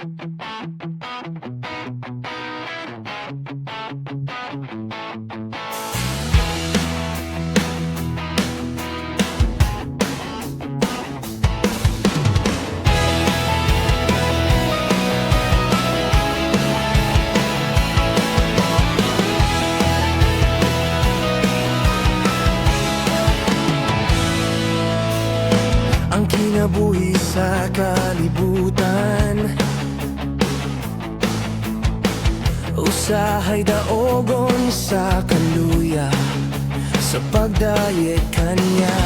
Ang kinabuhi sa kalibutan, usahay daogon sa kaluya, sa pagdayeg kanya.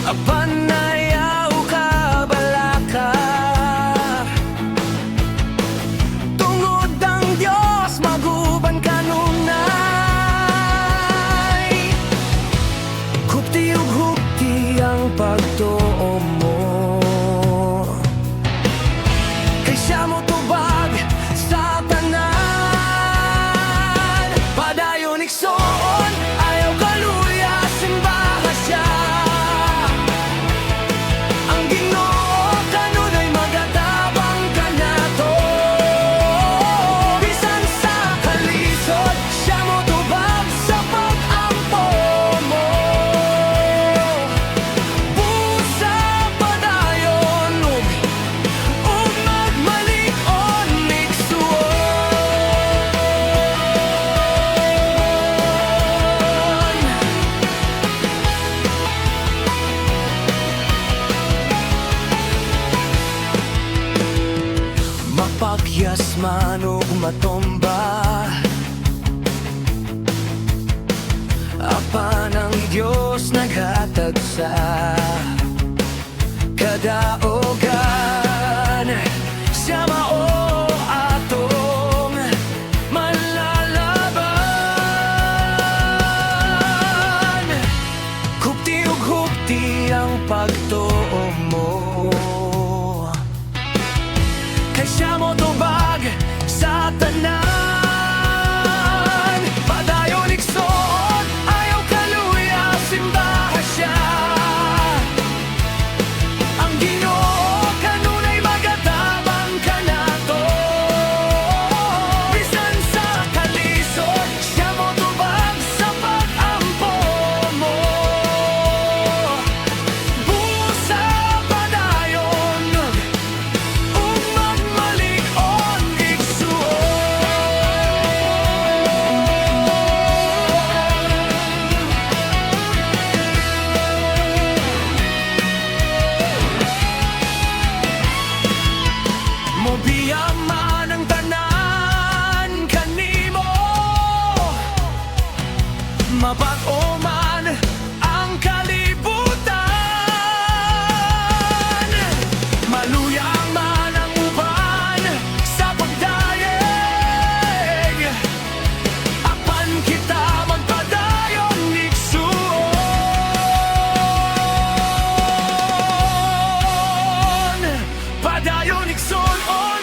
Apan nayaw ka balaka, tungod ang Diyos maguban kanunay. Hupti ug hupti ang pagtuo mo, kay siya mo tubag sa tanan. Padayon igsoon, ayaw kaluya, simbahan siya. Ang Ginoo kanunay magatabang kanato, bisan sa kalisod siya mo tubag sa pag-ampo mo. Busa padayon ug magmalig-on igsuon. Mapakyas man ug matomba, apan ang Diyos naghatag sa kadaogan. Siya mao atong manlalaban. Hupti ug hupti ang pagtuo mo, kay siya mo tubag sa tanan. Padayon igsoon, ayaw kaluya, simbahan siya. Ang Ginoo kanunay magatabang kanato, bisan sa kalisod siya mo tubag sa pag-ampo mo. Busa padayon ug magmalig-on igsuon. Mobiyang man ang tanan kanimo, mabag-o man ang kalibutan, maluyang man ang uban sa pagdayeg, apan kita magpadayon igsuon. Padayon igsuon.